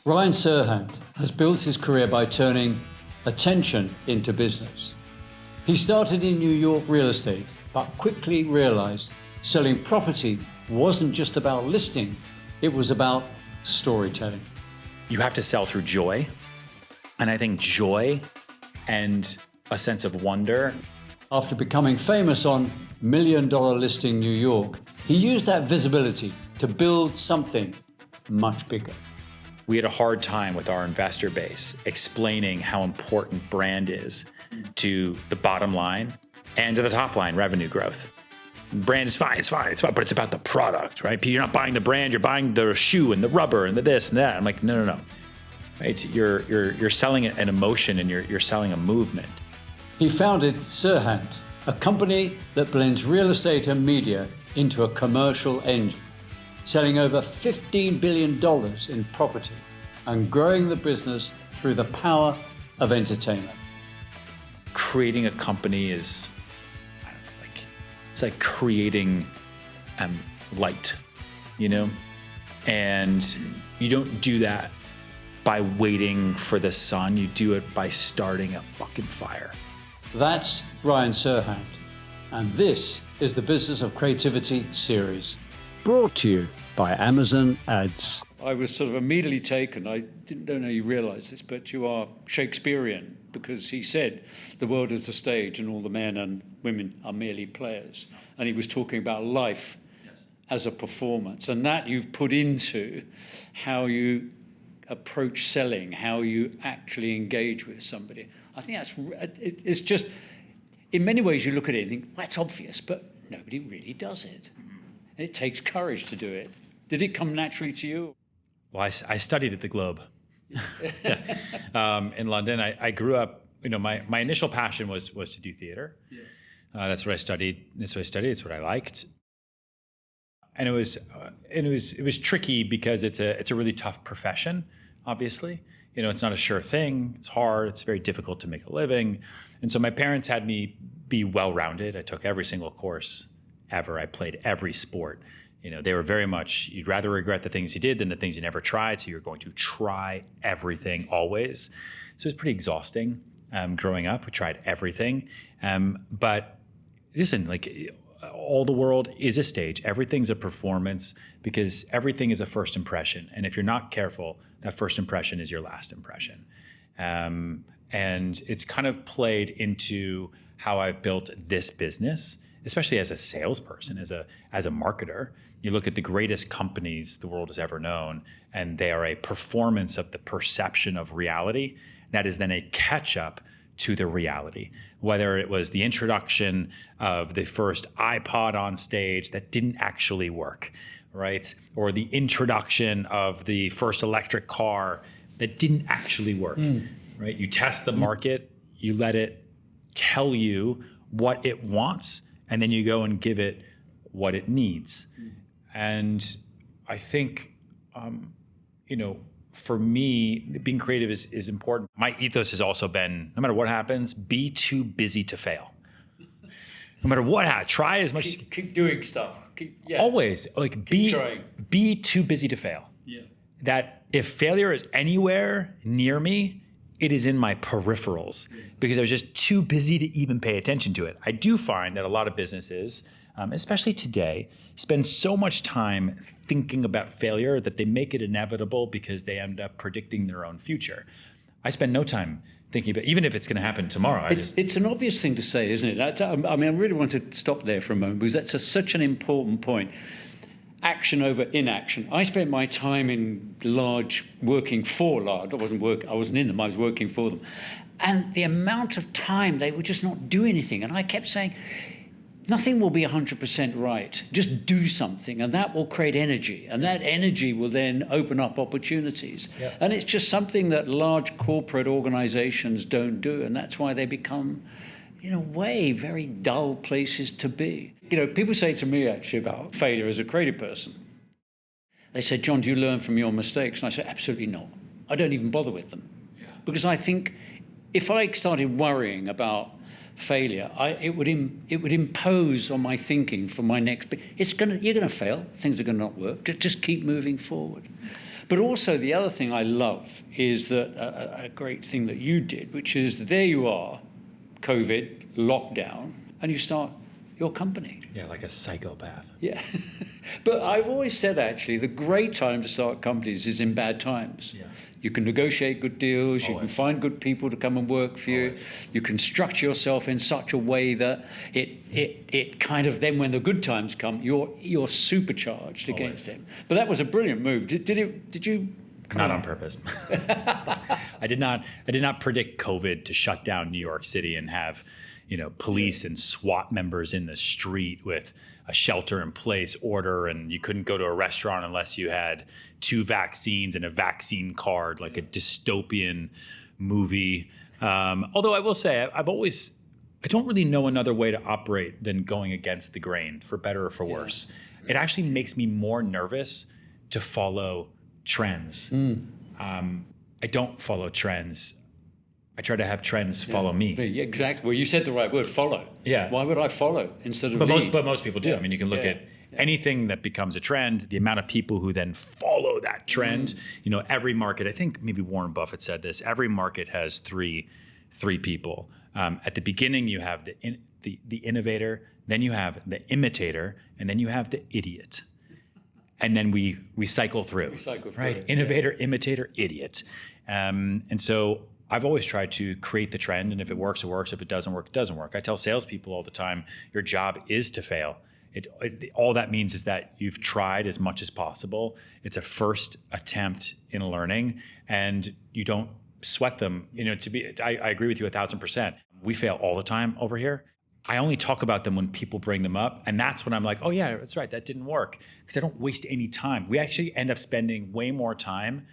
Ryan Serhant has built his career by turning attention into business. He started in New York real estate, but quickly realized selling property wasn't just about listing, it was about storytelling. You have to sell through joy. And I think joy and a sense of wonder. After becoming famous on $1 Million Listing New York, he used that visibility to build something much bigger. We had a hard time with our investor base explaining how important brand is to the bottom line and to the top line revenue growth. Brand is fine, but it's about the product, right? You're not buying the brand, you're buying the shoe and the rubber and the this and that. I'm like, no. Right? You're selling an emotion and you're selling a movement. He founded Serhant, a company that blends real estate and media into a commercial engine, selling over $15 billion in property and growing the business through the power of entertainment. Creating a company is, it's like creating light, you know? And you don't do that by waiting for the sun, you do it by starting a fucking fire. That's Ryan Serhant, and this is the Business of Creativity series, brought to you by Amazon Ads. I was sort of immediately taken. I don't know you realize this, but you are Shakespearean, because he said the world is a stage and all the men and women are merely players. And he was talking about life as a performance, and that you've put into how you approach selling, how you actually engage with somebody. I think it's just, in many ways you look at it and think, well, that's obvious, but nobody really does it. And it takes courage to do it. Did it come naturally to you? Well, I studied at the Globe in London. I grew up, my initial passion was to do theater. Yeah. That's what I studied. It's what I liked. And it was tricky because it's a really tough profession, obviously. It's not a sure thing. It's hard. It's very difficult to make a living. And so my parents had me be well-rounded. I took every single course ever. I played every sport. They were very much, you'd rather regret the things you did than the things you never tried. So you're going to try everything always. So it was pretty exhausting growing up. We tried everything. But listen, all the world is a stage. Everything's a performance because everything is a first impression. And if you're not careful, that first impression is your last impression. And it's kind of played into how I've built this business, especially as a salesperson, as a marketer. You look at the greatest companies the world has ever known, and they are a performance of the perception of reality that is then a catch-up to the reality. Whether it was the introduction of the first iPod on stage that didn't actually work, right? Or the introduction of the first electric car that didn't actually work, right? You test the market, you let it tell you what it wants, and then you go and give it what it needs. And I think, for me, being creative is important. My ethos has also been, no matter what happens, be too busy to fail. No matter what happens, try as much. Keep doing stuff. Always, keep trying. Be too busy to fail. Yeah. That if failure is anywhere near me, it is in my peripherals because I was just too busy to even pay attention to it. I do find that a lot of businesses, especially today, spend so much time thinking about failure that they make it inevitable because they end up predicting their own future. I spend no time thinking about, even if it's going to happen tomorrow. It's an obvious thing to say, isn't it? I really want to stop there for a moment because that's such an important point. Action over inaction. I spent my time in working for large. I wasn't in them, I was working for them. And the amount of time they would just not do anything. And I kept saying, nothing will be 100% right. Just do something, and that will create energy. And that energy will then open up opportunities. Yep. And it's just something that large corporate organizations don't do. And that's why they become, very dull places to be. People say to me actually about failure as a creative person. They said, John, do you learn from your mistakes? And I said, absolutely not. I don't even bother with them. Yeah. Because I think if I started worrying about failure, it would impose on my thinking for my next. You're going to fail. Things are going to not work. Just keep moving forward. But also the other thing I love is that a great thing that you did, which is there you are, COVID, lockdown, and you start your company. Yeah, like a psychopath. Yeah. But I've always said, actually, the great time to start companies is in bad times. Yeah. You can negotiate good deals. Always. You can find good people to come and work for you. Always. You can structure yourself in such a way that it kind of, then when the good times come, you're supercharged against them. But that was a brilliant move. Did you? Not on purpose. I did not predict COVID to shut down New York City and have, police and SWAT members in the street with a shelter-in-place order, and you couldn't go to a restaurant unless you had 2 vaccines and a vaccine card, like a dystopian movie. Although I will say, I don't really know another way to operate than going against the grain, for better or for worse. It actually makes me more nervous to follow trends. I don't follow trends. I try to have trends follow me. Yeah, exactly. Well, you said the right word, follow. Yeah. Why would I follow instead of But lead? most people do. I mean, you can look at anything that becomes a trend, the amount of people who then follow that trend. Every market, I think maybe Warren Buffett said this, every market has three people. At the beginning, you have the innovator, then you have the imitator, and then you have the idiot. And then we cycle through. Right? Innovator, imitator, idiot. And so I've always tried to create the trend, and if it works, it works. If it doesn't work, it doesn't work. I tell salespeople all the time, your job is to fail. All that means is that you've tried as much as possible. It's a first attempt in learning, and you don't sweat them. I agree with you 1,000%. We fail all the time over here. I only talk about them when people bring them up, and that's when I'm like, oh yeah, that's right, that didn't work, because I don't waste any time. We actually end up spending way more time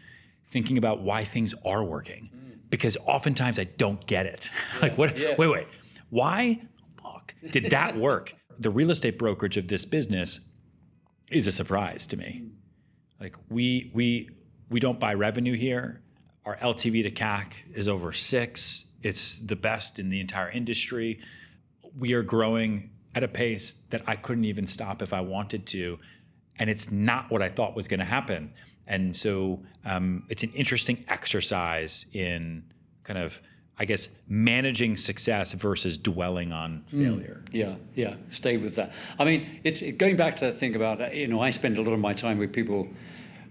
thinking about why things are working, because oftentimes I don't get it. Like, what? Yeah. Wait, why? Fuck, did that work? The real estate brokerage of this business is a surprise to me. Like, we don't buy revenue here. Our LTV to CAC is over 6. It's the best in the entire industry. We are growing at a pace that I couldn't even stop if I wanted to. And it's not what I thought was going to happen. And so it's an interesting exercise in kind of, I guess, managing success versus dwelling on failure. Yeah. Stay with that. I mean, it's going back to the thing about, I spend a lot of my time with people,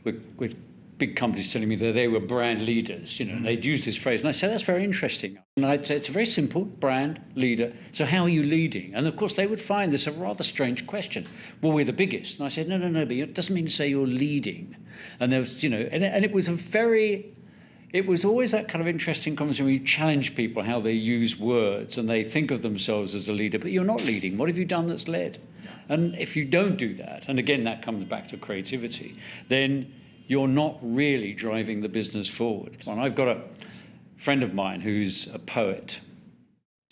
with big companies telling me that they were brand leaders, and they'd use this phrase. And I said, that's very interesting. And I'd say, it's a very simple, brand leader. So how are you leading? And of course, they would find this a rather strange question. Well, we're the biggest. And I said, no, but it doesn't mean to say you're leading. And there was, and it was it was always that kind of interesting conversation where you challenge people how they use words and they think of themselves as a leader, but you're not leading. What have you done that's led? And if you don't do that, and again, that comes back to creativity, then you're not really driving the business forward. And I've got a friend of mine who's a poet,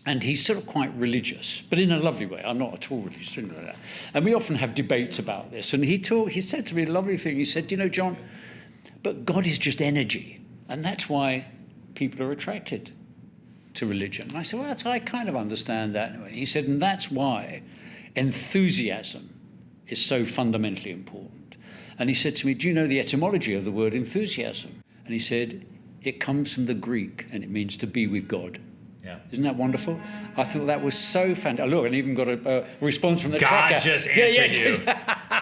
and he's sort of quite religious, but in a lovely way. I'm not at all religious, like that. And we often have debates about this. And he said to me a lovely thing. He said, John, but God is just energy. And that's why people are attracted to religion. And I said, well, I kind of understand that. He said, and that's why enthusiasm is so fundamentally important. And he said to me, do you know the etymology of the word enthusiasm? And he said, it comes from the Greek, and it means to be with God. Yeah. Isn't that wonderful? I thought that was so fantastic. Look, and even got a response from the truck. God just answered you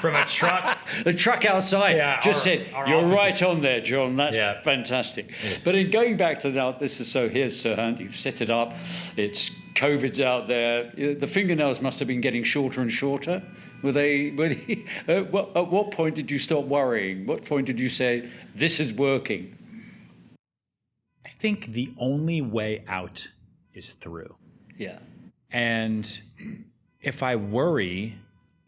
from a truck. The truck outside just said, you're right on there, John. That's fantastic. Yes. But in going back to now, here's Serhant, you've set it up. It's COVID's out there. The fingernails must have been getting shorter and shorter. At what point did you stop worrying? What point did you say, this is working? I think the only way out is through. Yeah. And if I worry,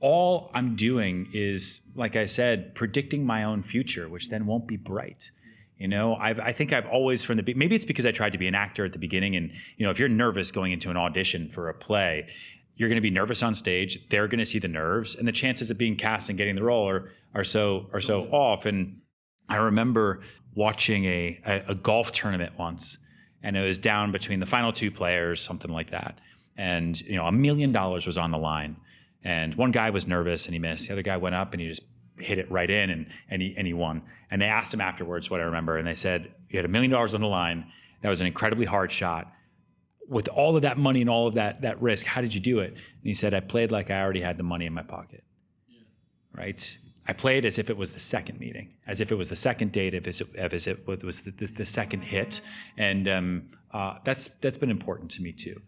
all I'm doing is, like I said, predicting my own future, which then won't be bright. I think I've always maybe it's because I tried to be an actor at the beginning, and if you're nervous going into an audition for a play, you're going to be nervous on stage. They're going to see the nerves, and the chances of being cast and getting the role are so off. And I remember watching a golf tournament once, and it was down between the final 2 players, something like that. And $1 million was on the line, and one guy was nervous and he missed. The other guy went up and he just hit it right in, and he won. And they asked him afterwards what I remember, and they said, you had $1 million on the line. That was an incredibly hard shot. With all of that money and all of that risk, how did you do it? And he said, I played like I already had the money in my pocket. Yeah. Right? I played as if it was the second meeting, as if it was the second date, as if it was the second hit. And that's been important to me too.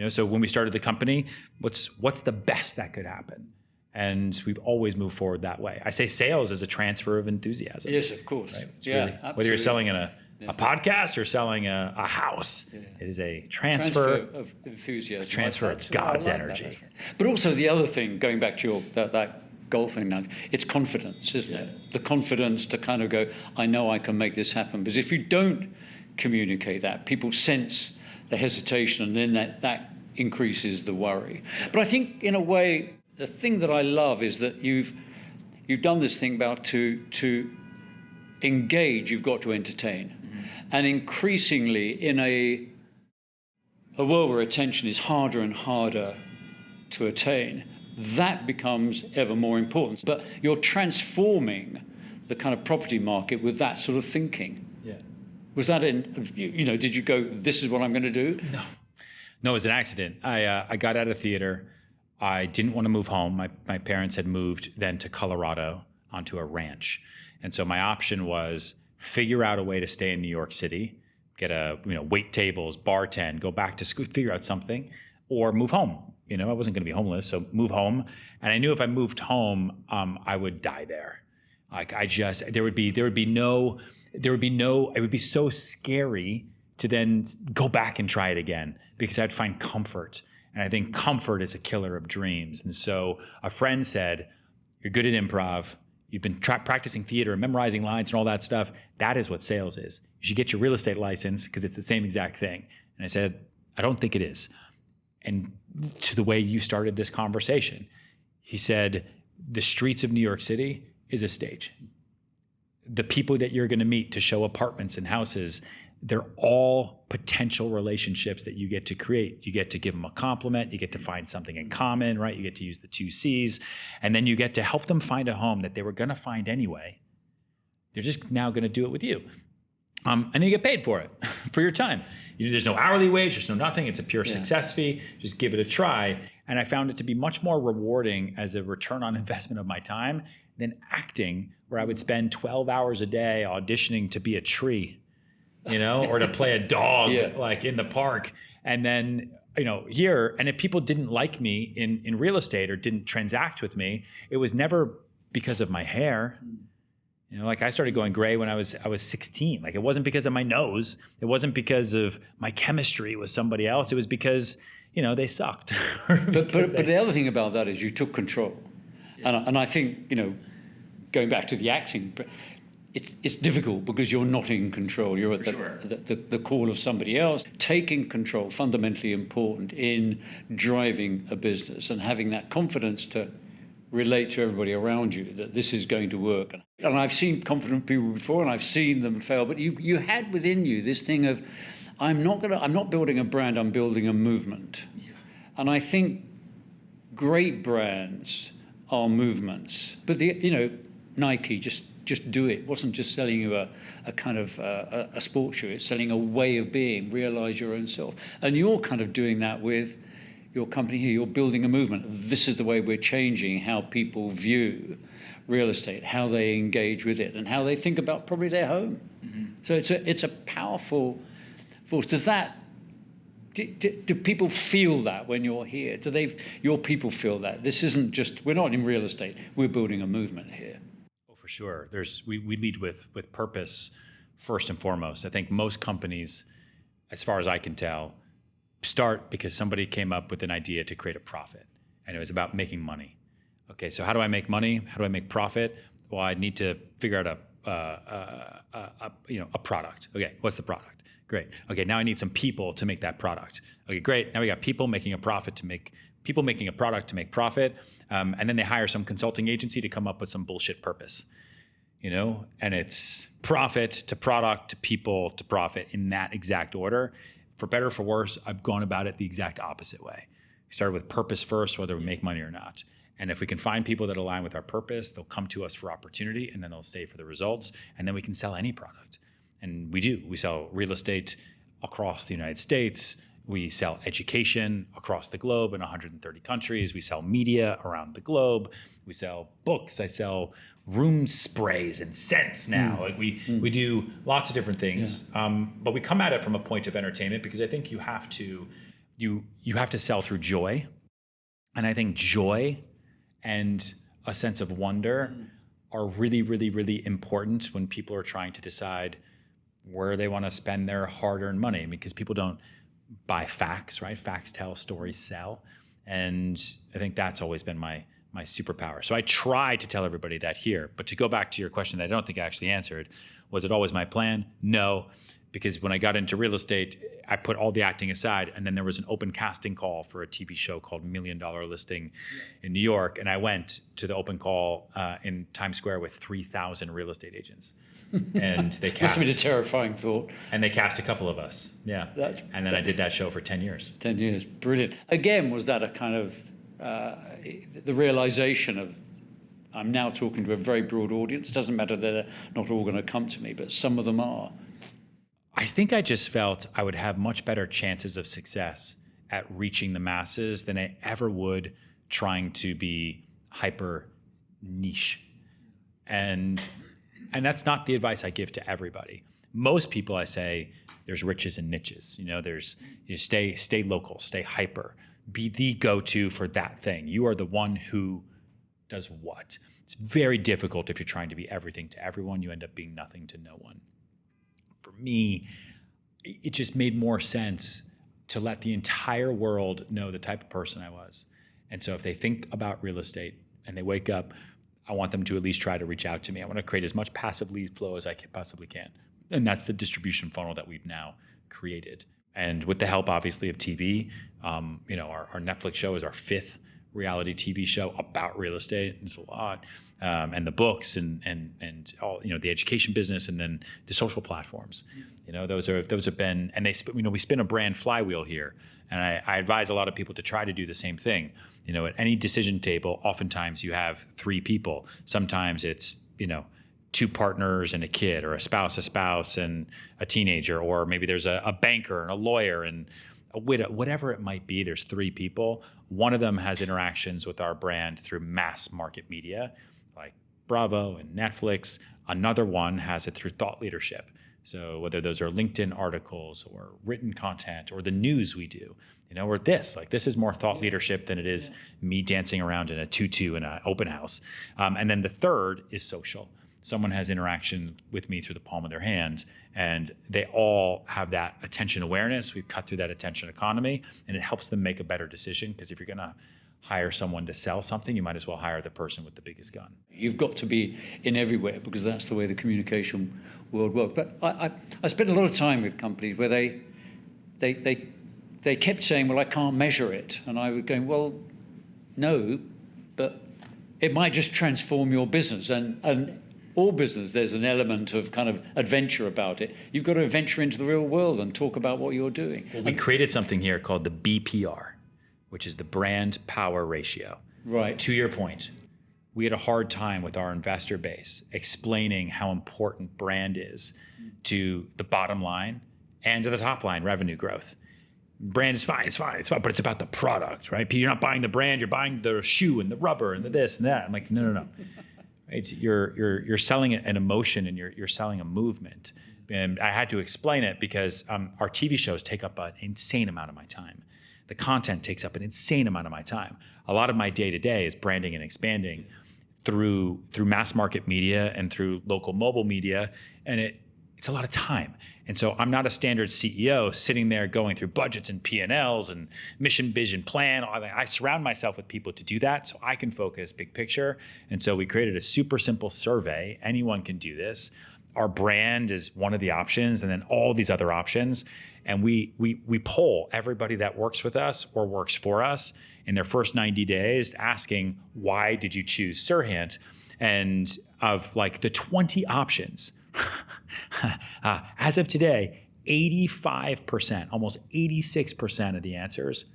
So when we started the company, what's the best that could happen? And we've always moved forward that way. I say sales is a transfer of enthusiasm. Yes, of course. Right? Really, whether you're selling a podcast or selling a house, it is a transfer of enthusiasm. A transfer of God's energy. But also the other thing, going back to that golfing now, it's confidence, isn't it? The confidence to kind of go, I know I can make this happen. Because if you don't communicate that, people sense the hesitation, and then that increases the worry. But I think, in a way, the thing that I love is that you've done this thing about to engage, you've got to entertain. Mm-hmm. And increasingly, in a world where attention is harder and harder to attain, that becomes ever more important. But you're transforming the kind of property market with that sort of thinking. Yeah. Was that did you go, this is what I'm going to do? No, it was an accident. I got out of theater. I didn't want to move home. My parents had moved then to Colorado onto a ranch. And so my option was figure out a way to stay in New York City, get wait tables, bartend, go back to school, figure out something, or move home. I wasn't going to be homeless, so move home. And I knew if I moved home, I would die there. Like it would be so scary to then go back and try it again, because I'd find comfort. And I think comfort is a killer of dreams. And so a friend said, you're good at improv. You've been practicing theater and memorizing lines and all that stuff. That is what sales is. You should get your real estate license because it's the same exact thing. And I said, I don't think it is. And to the way you started this conversation, he said, the streets of New York City is a stage. The people that you're going to meet to show apartments and houses, they're all potential relationships that you get to create. You get to give them a compliment. You get to find something in common, right? You get to use the 2 C's. And then you get to help them find a home that they were going to find anyway. They're just now going to do it with you. And then you get paid for it, for your time. There's no hourly wage, there's no nothing. It's a pure success fee. Just give it a try. And I found it to be much more rewarding as a return on investment of my time than acting, where I would spend 12 hours a day auditioning to be a tree, or to play a dog like in the park. And then, here, and if people didn't like me in real estate or didn't transact with me, it was never because of my hair. Like I started going gray when I was 16. Like it wasn't because of my nose. It wasn't because of my chemistry with somebody else. It was because, they sucked. But the other thing about that is you took control. Yeah. And I think, going back to the acting, it's difficult because you're not in control. You're at the call of somebody else. Taking control, fundamentally important in driving a business and having that confidence to relate to everybody around you that this is going to work. And I've seen confident people before, and I've seen them fail. But you had within you this thing of, I'm not building a brand. I'm building a movement. Yeah. And I think great brands are movements. But Nike just do it. It wasn't just selling you a kind of a sports shoe. It's selling a way of being. Realize your own self. And you're kind of doing that with your company here. You're building a movement. This is the way we're changing how people view real estate, how they engage with it, and how they think about probably their home. Mm-hmm. So it's a powerful force. Do people feel that when you're here? Your people feel that? This isn't just, we're not in real estate, we're building a movement here. Oh, for sure. We lead with purpose first and foremost. I think most companies, as far as I can tell, start because somebody came up with an idea to create a profit, and it was about making money. Okay, so how do I make money? How do I make profit? Well, I need to figure out a product. Okay, what's the product? Great. Okay, now I need some people to make that product. Okay, great. Now we got people making a product to make profit, and then they hire some consulting agency to come up with some bullshit purpose. And it's profit to product to people to profit in that exact order. For better or for worse, I've gone about it the exact opposite way. We started with purpose first, whether we make money or not. And if we can find people that align with our purpose, they'll come to us for opportunity, and then they'll stay for the results. And then we can sell any product. And we do. We sell real estate across the United States. We sell education across the globe in 130 countries. We sell media around the globe. We sell books. I sell room sprays and scents now. Like we do lots of different things. But we come at it from a point of entertainment, because I think you have to sell through joy. And I think joy and a sense of wonder are really, really, really important when people are trying to decide where they want to spend their hard-earned money, because people don't buy facts, right? Facts tell, stories sell. And I think that's always been my superpower. So I try to tell everybody that here. But to go back to your question that I don't think I actually answered, was it always my plan? No, because when I got into real estate, I put all the acting aside, and then there was an open casting call for a TV show called $1 Million Listing in New York. And I went to the open call in Times Square with 3,000 real estate agents. And they cast. Must have been a terrifying thought. And they cast a couple of us. Yeah. And then I did that show for 10 years. 10 years. Brilliant. Again, was that a kind of the realization of, I'm now talking to a very broad audience. It doesn't matter that they're not all going to come to me, but some of them are. I think I just felt I would have much better chances of success at reaching the masses than I ever would trying to be hyper niche. And that's not the advice I give to everybody. Most people, I say, there's riches and niches. Stay local, stay hyper, be the go-to for that thing. You are the one who does what. It's very difficult if you're trying to be everything to everyone. You end up being nothing to no one. For me, it just made more sense to let the entire world know the type of person I was. And so if they think about real estate and they wake up, I want them to at least try to reach out to me. I want to create as much passive lead flow as I possibly can. And that's the distribution funnel that we've now created. And with the help, obviously, of TV, our Netflix show is our 5th reality TV show about real estate. It's a lot. And the books and all, the education business, and then the social platforms. Those have been, and we spin a brand flywheel here. And I advise a lot of people to try to do the same thing. At any decision table, oftentimes you have 3 people. Sometimes it's, 2 partners and a kid, or a spouse and a teenager, or maybe there's a banker and a lawyer and a widow, whatever it might be. There's 3 people. One of them has interactions with our brand through mass market media, like Bravo and Netflix. Another one has it through thought leadership. So whether those are LinkedIn articles or written content or the news we do, or this is more thought leadership than it is me dancing around in a tutu in an open house. And then the third is social. Someone has interaction with me through the palm of their hand, and they all have that attention awareness. We've cut through that attention economy, and it helps them make a better decision, because if you're going to hire someone to sell something, you might as well hire the person with the biggest gun. You've got to be in everywhere, because that's the way the communication world works. But I spent a lot of time with companies where they kept saying, well, I can't measure it. And I was going, well, no, but it might just transform your business. And all business, there's an element of kind of adventure about it. You've got to venture into the real world and talk about what you're doing. Well, we created something here called the BPR, which is the brand power ratio. Right. To your point, we had a hard time with our investor base explaining how important brand is to the bottom line and to the top line revenue growth. Brand is fine, it's fine, but it's about the product, right? You're not buying the brand, you're buying the shoe and the rubber and the this and that. I'm like, no. Right? You're selling an emotion, and you're selling a movement. And I had to explain it because our TV shows take up an insane amount of my time. The content takes up an insane amount of my time. A lot of my day-to-day is branding and expanding through mass market media and through local mobile media, and it's a lot of time. And so I'm not a standard CEO sitting there going through budgets and P&Ls and mission, vision, plan. I surround myself with people to do that so I can focus big picture. And so we created a super simple survey. Anyone can do this. Our brand is one of the options, and then all these other options. And we poll everybody that works with us or works for us in their first 90 days, asking, why did you choose Serhant? And of like the 20 options, as of today, 85%, almost 86% of the answers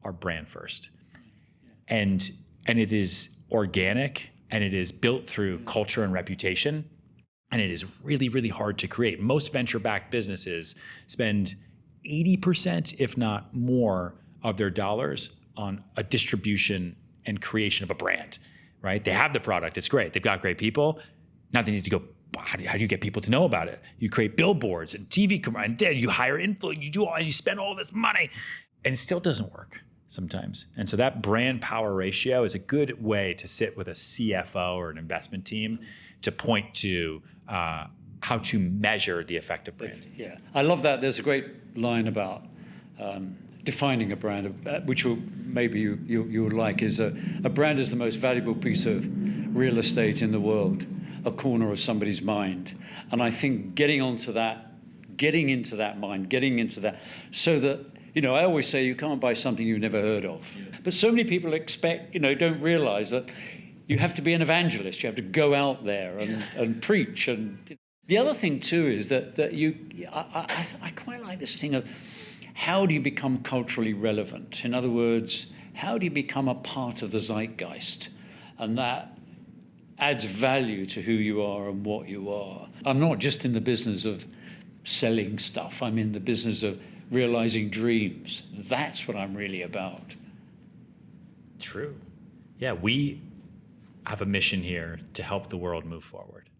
are brand first. And it is organic and it is built through culture and reputation. And it is really, really hard to create. Most venture-backed businesses spend 80%, if not more, of their dollars on a distribution and creation of a brand, right? They have the product, it's great. They've got great people. Now they need to go, how do you get people to know about it? You create billboards and TV commercials, and then you hire influencers, you do all, and you spend all this money, and it still doesn't work sometimes. And so that brand power ratio is a good way to sit with a CFO or an investment team to point to how to measure the effect of brand. Yeah, I love that. There's a great line about defining a brand, which maybe you would like, is a brand is the most valuable piece of real estate in the world, a corner of somebody's mind. And I think getting into that mind, so that, I always say you can't buy something you've never heard of. Yeah. But so many people don't realize that you have to be an evangelist. You have to go out there and preach. And the other thing too is that I quite like this thing of, how do you become culturally relevant? In other words, how do you become a part of the zeitgeist? And that adds value to who you are and what you are. I'm not just in the business of selling stuff. I'm in the business of realizing dreams. That's what I'm really about. True. Yeah, we have a mission here to help the world move forward.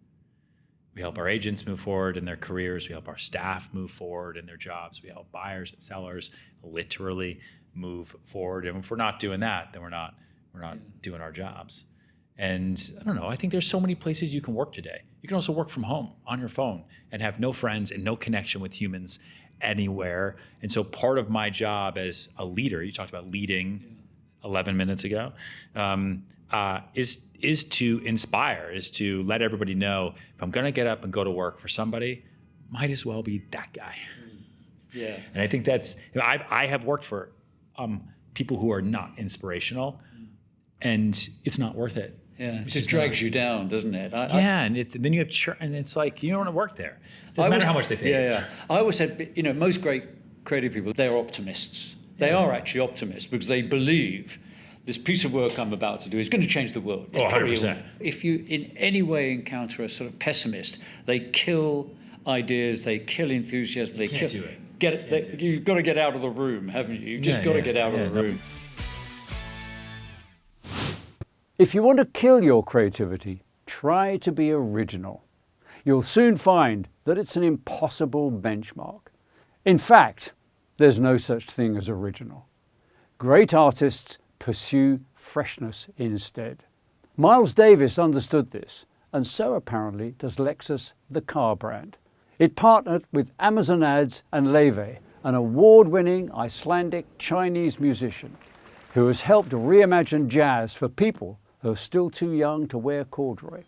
We help our agents move forward in their careers. We help our staff move forward in their jobs. We help buyers and sellers literally move forward. And if we're not doing that, then we're not doing our jobs. And I don't know, I think there's so many places you can work today. You can also work from home on your phone and have no friends and no connection with humans anywhere. And so part of my job as a leader, you talked about leading 11 minutes ago, is to inspire, is to let everybody know, if I'm going to get up and go to work for somebody, might as well be that guy. Yeah. And I think that's, I have worked for people who are not inspirational, and it's not worth it. Yeah, it just drags you down, doesn't it? And then you have and it's like, you don't want to work there. Doesn't matter how much they pay. Yeah. I always said, most great creative people, they're optimists. They are actually optimists because they believe this piece of work I'm about to do is going to change the world. 100%. If you in any way encounter a sort of pessimist, they kill ideas, they kill enthusiasm, You've got to get out of the room, haven't you? You've just got to get out of the room. If you want to kill your creativity, try to be original. You'll soon find that it's an impossible benchmark. In fact, there's no such thing as original. Great artists pursue freshness instead. Miles Davis understood this, and so apparently does Lexus, the car brand. It partnered with Amazon Ads and Leve, an award-winning Icelandic Chinese musician who has helped reimagine jazz for people who are still too young to wear corduroy.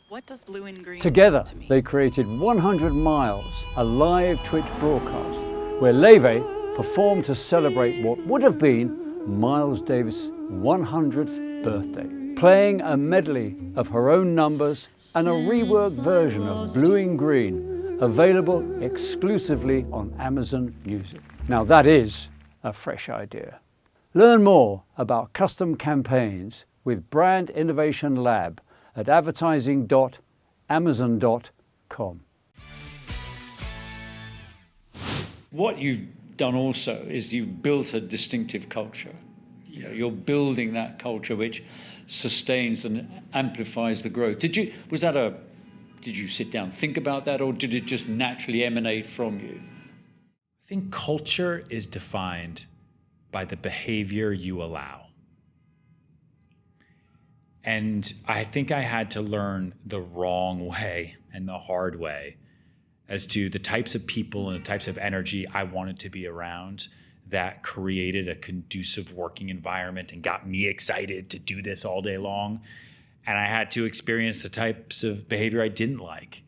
What does blue and green Together, mean to me? they created 100 Miles, a live Twitch broadcast, where Leve performed to celebrate what would have been Miles Davis' 100th birthday, playing a medley of her own numbers and a reworked version of Blue and Green, available exclusively on Amazon Music. Now that is a fresh idea. Learn more about custom campaigns with Brand Innovation Lab at advertising.amazon.com. What you've done also is you've built a distinctive culture. You're building that culture which sustains and amplifies the growth. Did you sit down and think about that, or did it just naturally emanate from you? I think culture is defined by the behavior you allow. And I think I had to learn the wrong way and the hard way as to the types of people and the types of energy I wanted to be around that created a conducive working environment and got me excited to do this all day long. And I had to experience the types of behavior I didn't like.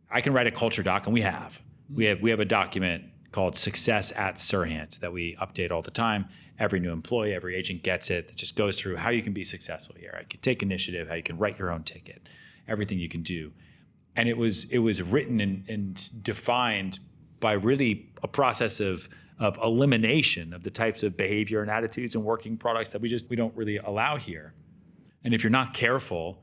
I can write a culture doc, and we have a document called Success at Serhant that we update all the time. Every new employee, every agent gets it. It just goes through how you can be successful here. How you can take initiative, how you can write your own ticket, everything you can do. And it was written and defined by really a process of elimination of the types of behavior and attitudes and working products that we don't really allow here. And if you're not careful,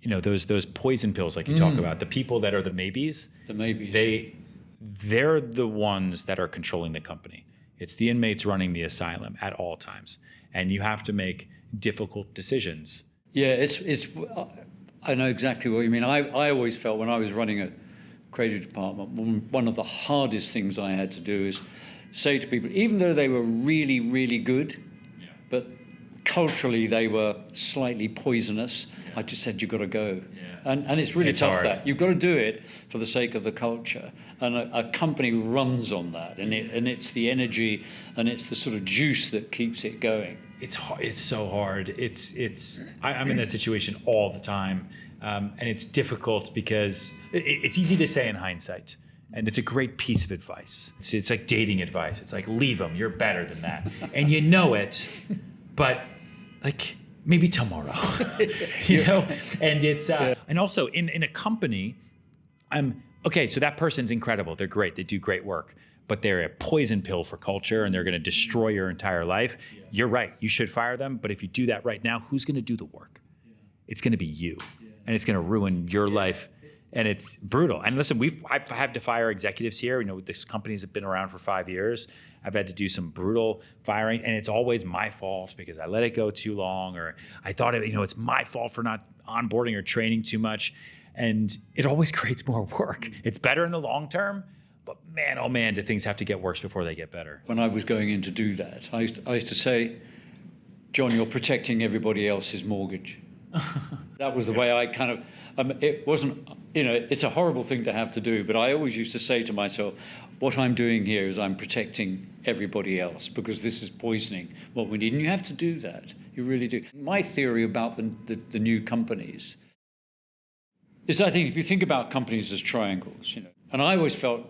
those poison pills like you talk about, the people that are the maybes, they're the ones that are controlling the company. It's the inmates running the asylum at all times. And you have to make difficult decisions. Yeah, I know exactly what you mean. I always felt when I was running a creative department, one of the hardest things I had to do is say to people, even though they were really, really good, but culturally they were slightly poisonous, I just said, you've got to go. And it's really tough hard. that. You've got to do it for the sake of the culture. And a company runs on that. And it's the energy and it's the sort of juice that keeps it going. It's hard. It's so hard. I'm in that situation all the time. And it's difficult because it's easy to say in hindsight. And it's a great piece of advice. It's like dating advice. It's like, leave them. You're better than that. And you know it, but like, maybe tomorrow, and it's, and also in a company, okay, so that person's incredible. They're great. They do great work, but they're a poison pill for culture and they're going to destroy your entire life. Yeah. You're right. You should fire them. But if you do that right now, who's going to do the work? Yeah. It's going to be you, and it's going to ruin your life. And it's brutal. And listen, I've had to fire executives here. This companies have been around for 5 years. I've had to do some brutal firing, and it's always my fault because I let it go too long, or I thought it's my fault for not onboarding or training too much. And it always creates more work. It's better in the long term, but man, oh man, do things have to get worse before they get better. When I was going in to do that, I used to say, John, you're protecting everybody else's mortgage. That was the way I kind of, it wasn't, it's a horrible thing to have to do, but I always used to say to myself, what I'm doing here is I'm protecting everybody else because this is poisoning what we need. And you have to do that. You really do. My theory about the new companies is, I think if you think about companies as triangles, and I always felt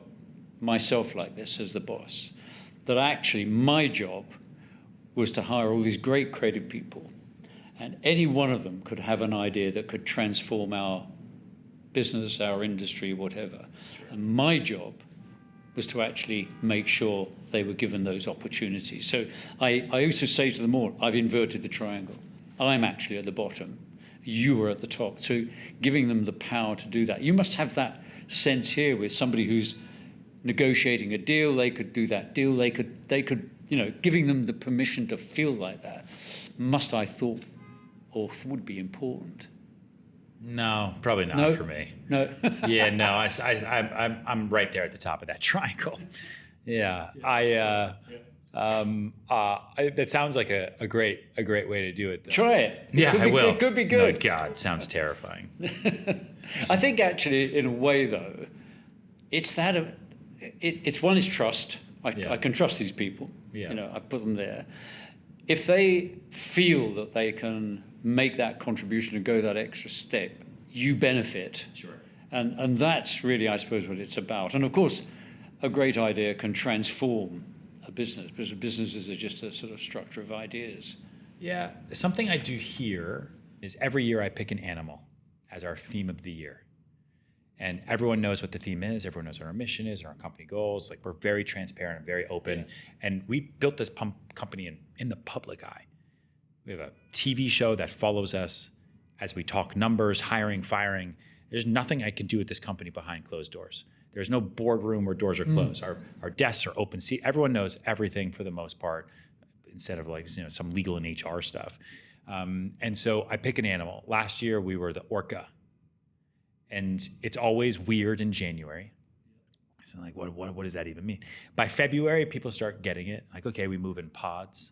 myself like this as the boss, that actually my job was to hire all these great creative people, and any one of them could have an idea that could transform our business, our industry, whatever. And my job was to actually make sure they were given those opportunities. So I used to say to them all, I've inverted the triangle. I'm actually at the bottom. You are at the top. So giving them the power to do that. You must have that sense here with somebody who's negotiating a deal. They could do that deal. They could, giving them the permission to feel like that I thought would be important. No, probably not for me. No. Yeah, no, I'm right there at the top of that triangle. Yeah, that sounds like a great way to do it, though. Try it. Yeah, I will. It could be good. No, God, sounds terrifying. I think actually, in a way, though, it's that. It's one is trust. I can trust these people. Yeah. I put them there. If they feel that they can make that contribution and go that extra step, you benefit. Sure. And that's really, I suppose, what it's about. And of course, a great idea can transform a business, because businesses are just a sort of structure of ideas. Yeah, something I do here is every year I pick an animal as our theme of the year. And everyone knows what the theme is. Everyone knows what our mission is and our company goals. Like, we're very transparent and very open. Yeah. And we built this company in the public eye. We have a TV show that follows us as we talk numbers, hiring, firing. There's nothing I can do with this company behind closed doors. There's no boardroom where doors are closed. Our desks are open. See, everyone knows everything for the most part, instead of some legal and HR stuff. And so I pick an animal. Last year we were the Orca. And it's always weird in January. So like, what does that even mean? By February, people start getting it. Like, okay, we move in pods.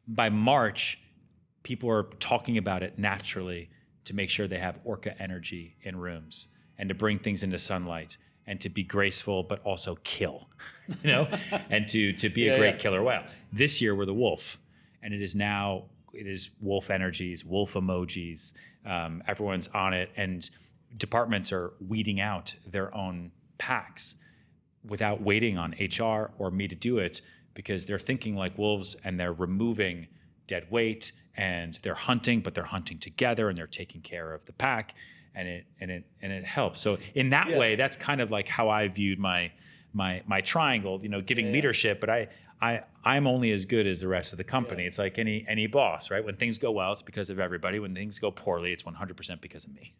By March, people are talking about it naturally to make sure they have Orca energy in rooms and to bring things into sunlight and to be graceful, but also kill, and to be a great killer whale. This year, we're the wolf. And it is wolf energies, wolf emojis. Everyone's on it. And departments are weeding out their own packs without waiting on HR or me to do it, because they're thinking like wolves and they're removing dead weight and they're hunting, but they're hunting together and they're taking care of the pack, and it helps. So in that way, that's kind of like how I viewed my my triangle, giving leadership, but I'm only as good as the rest of the company. It's like any boss, right? When things go well, it's because of everybody. When things go poorly, it's 100% because of me.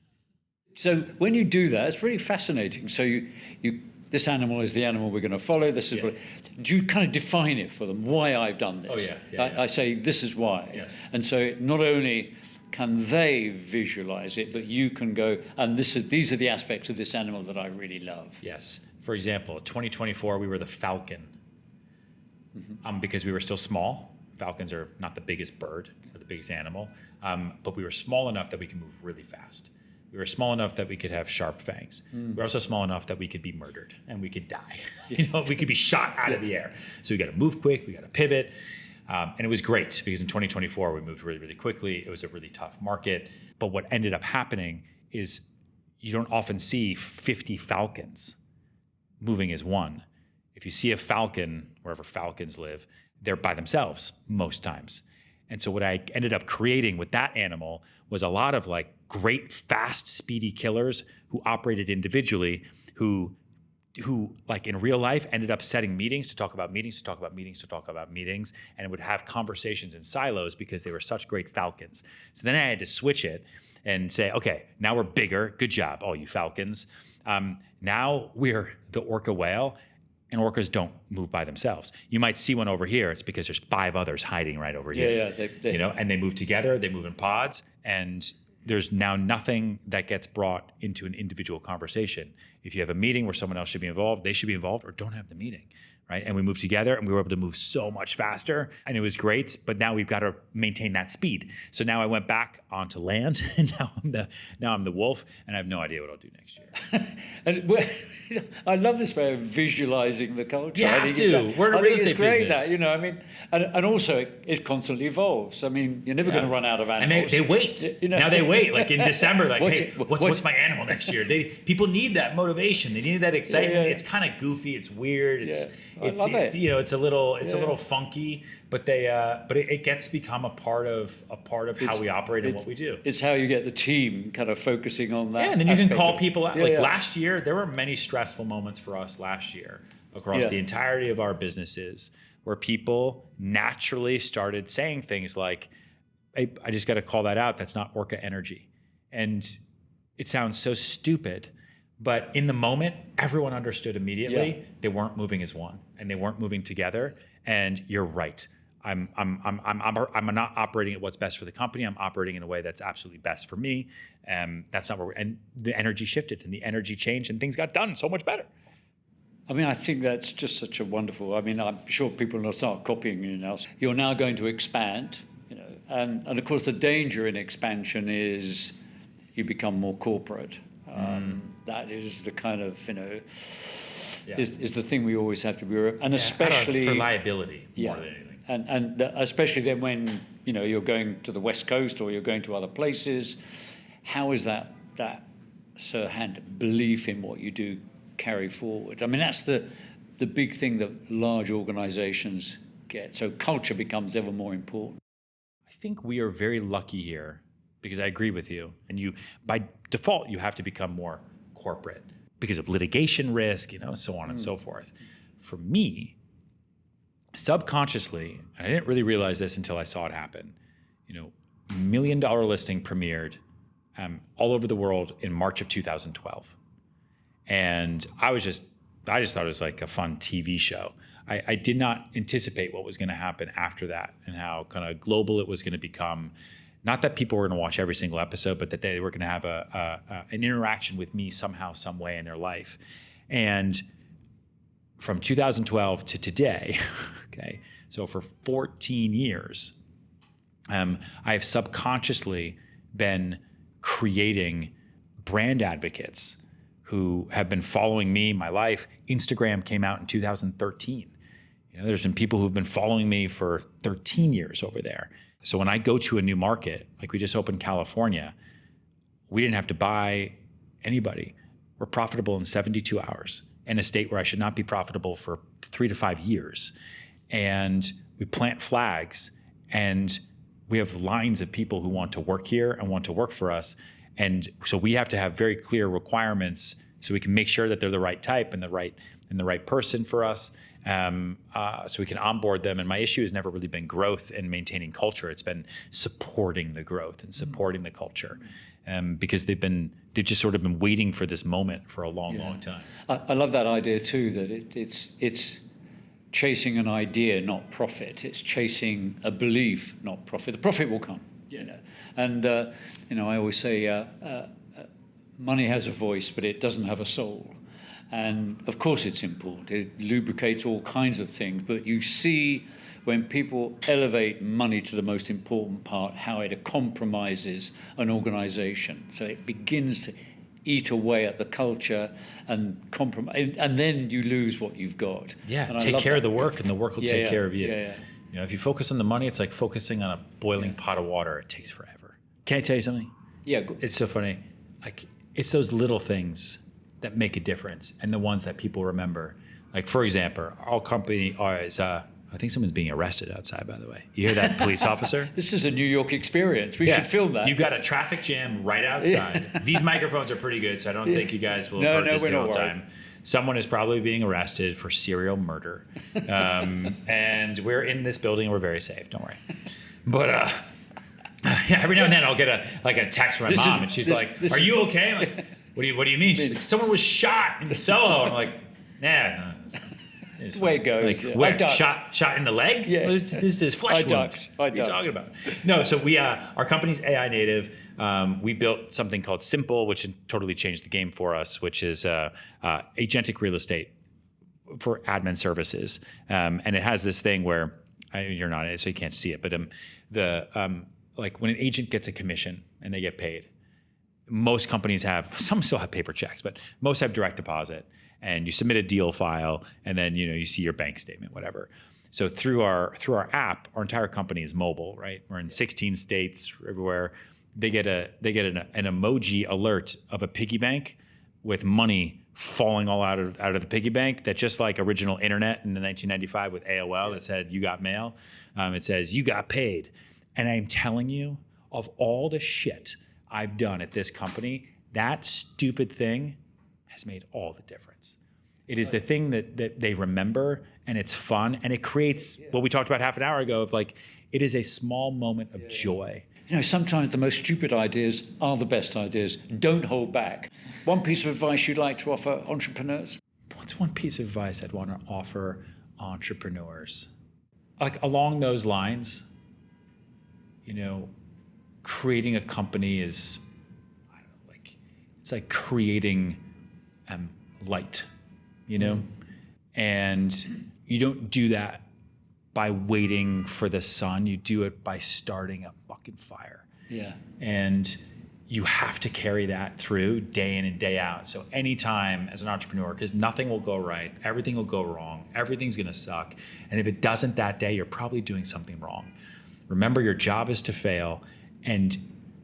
So when you do that, it's really fascinating. So you this animal is the animal we're going to follow. This is what. Do you kind of define it for them? Why I've done this? Oh yeah. I say this is why. Yes. And so not only can they visualize it, but you can go, and these are the aspects of this animal that I really love. Yes. For example, 2024, we were the Falcon, because we were still small. Falcons are not the biggest bird or the biggest animal, but we were small enough that we could move really fast. We were small enough that we could have sharp fangs. We were also small enough that we could be murdered and we could die. We could be shot out of the air. So we got to move quick. We got to pivot. And it was great because in 2024, we moved really, really quickly. It was a really tough market. But what ended up happening is you don't often see 50 Falcons moving as one. If you see a Falcon, wherever Falcons live, they're by themselves most times. And so what I ended up creating with that animal was a lot of like great, fast, speedy killers who operated individually, who like in real life ended up setting meetings to talk about meetings, and would have conversations in silos because they were such great Falcons. So then I had to switch it and say, okay, now we're bigger. Good job, all you Falcons. Now we're the Orca whale, and orcas don't move by themselves. You might see one over here. It's because there's 5 others hiding right over here. Yeah. And they move together. They move in pods, and there's now nothing that gets brought into an individual conversation. If you have a meeting where someone else should be involved, they should be involved, or don't have the meeting, right? And we moved together, and we were able to move so much faster, and it was great. But now we've got to maintain that speed. So now I went back onto land, and now I'm the wolf, and I have no idea what I'll do next year. And I love this way of visualizing the culture. You have to. We're in a real estate business. And also it constantly evolves. I mean, you're never going to run out of animals. And they wait. Now they wait. Like in December, like, what's my animal next year? People need that motivation. They need that excitement. It's kind of goofy. It's weird. It's a little funky, but it gets become a part of how we operate and what we do. It's how you get the team kind of focusing on that. Yeah, and then you can call people out. Last year, there were many stressful moments for us last year across the entirety of our businesses where people naturally started saying things like, hey, I just got to call that out. That's not Orca energy. And it sounds so stupid, but in the moment, everyone understood immediately. They weren't moving as one, and they weren't moving together. And you're right. I'm not operating at what's best for the company. I'm operating in a way that's absolutely best for me. That's not where and the energy shifted, and the energy changed, and things got done so much better. I mean, I think that's just such a wonderful. I mean, I'm sure people will start copying you now. You're now going to expand, and of course the danger in expansion is you become more corporate. That is the kind of is the thing we always have to be, and especially for liability more than anything. And especially then when you're going to the West Coast or you're going to other places, how is that Serhant belief in what you do carry forward? I mean, that's the big thing that large organizations get. So culture becomes ever more important. I think we are very lucky here because I agree with you. And you, by default, you have to become more corporate because of litigation risk, so on and so forth. For me, subconsciously, and I didn't really realize this until I saw it happen, $1 million listing premiered all over the world in March of 2012. And I just thought it was like a fun TV show. I did not anticipate what was going to happen after that and how kind of global it was going to become. Not that people were going to watch every single episode, but that they were going to have an interaction with me somehow, some way in their life. And from 2012 to today, okay, so for 14 years, I have subconsciously been creating brand advocates who have been following me, my life. Instagram came out in 2013. There's been people who've been following me for 13 years over there. So when I go to a new market, like we just opened California, we didn't have to buy anybody. We're profitable in 72 hours in a state where I should not be profitable for 3 to 5 years. And we plant flags, and we have lines of people who want to work here and want to work for us. And so we have to have very clear requirements so we can make sure that they're the right type and the right and the right person for us, so we can onboard them. And my issue has never really been growth and maintaining culture. It's been supporting the growth and supporting the culture, because they've just sort of been waiting for this moment for a long time. I love that idea too, that it's chasing an idea, not profit. It's chasing a belief, not profit. The profit will come, And I always say, money has a voice, but it doesn't have a soul. And of course it's important. It lubricates all kinds of things. But you see when people elevate money to the most important part, how it compromises an organization. So it begins to eat away at the culture and compromise. And then you lose what you've got. Yeah, and take care of the work, and the work will take care of you. Yeah. If you focus on the money, it's like focusing on a boiling pot of water. It takes forever. Can I tell you something? Yeah. It's so funny. Like, it's those little things that make a difference, and the ones that people remember. Like, for example, our company is, I think someone's being arrested outside, by the way. You hear that, police officer? This is a New York experience. We should film that. You've got a traffic jam right outside. These microphones are pretty good, so I don't think you guys will have heard this the whole time. Someone is probably being arrested for serial murder. And we're in this building, and we're very safe. Don't worry. But every now and then I'll get a text from my mom, and she's like, "Are you okay?" I'm like, what do you mean? She's like, "Someone was shot in Soho." I'm like, "Nah." It's the way it goes. Like, where? Shot in the leg? Yeah. This is flesh wound. What are you talking about? No, so we our company's AI native. We built something called Simple, which totally changed the game for us, which is agentic real estate for admin services. And it has this thing where you're not in it, so you can't see it, but like when an agent gets a commission and they get paid, most companies some still have paper checks, but most have direct deposit. And you submit a deal file, and then you see your bank statement, whatever. So through our app, our entire company is mobile, right? We're in 16 states, everywhere. They get an emoji alert of a piggy bank with money falling all out of the piggy bank. That just like original internet in the 1995 with AOL that said you got mail. It says you got paid. And I'm telling you, of all the shit I've done at this company, that stupid thing has made all the difference. It is the thing that they remember, and it's fun, and it creates what we talked about half an hour ago of like, it is a small moment of joy. Sometimes the most stupid ideas are the best ideas. Don't hold back. One piece of advice you'd like to offer entrepreneurs? What's one piece of advice I'd want to offer entrepreneurs? Like along those lines, creating a company is, it's like creating light, and you don't do that by waiting for the sun. You do it by starting a fucking fire. Yeah. And you have to carry that through day in and day out. So anytime as an entrepreneur, because nothing will go right, everything will go wrong, everything's gonna suck. And if it doesn't that day, you're probably doing something wrong. Remember, your job is to fail. And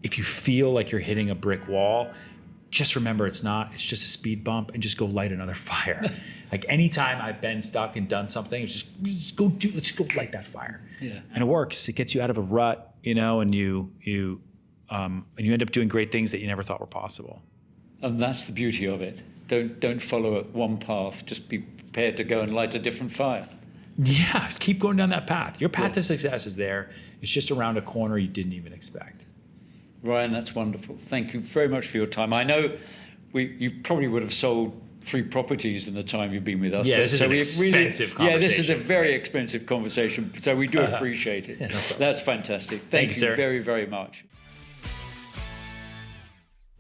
if you feel like you're hitting a brick wall, just remember it's just a speed bump, and just go light another fire. Like anytime I've been stuck and done something, it's let's go light that fire. Yeah. And it works. It gets you out of a rut, and you end up doing great things that you never thought were possible. And that's the beauty of it. Don't follow one path. Just be prepared to go and light a different fire. Yeah, keep going down that path. Your path to success is there. It's just around a corner you didn't even expect. Ryan, that's wonderful. Thank you very much for your time. I know you probably would have sold 3 properties in the time you've been with us. Yeah, this is an expensive conversation. Yeah, this is a very expensive conversation, so we do appreciate it. That's fantastic. Thank you sir. very, very much.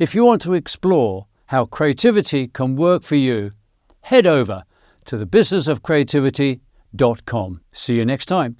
If you want to explore how creativity can work for you, head over to thebusinessofcreativity.com. See you next time.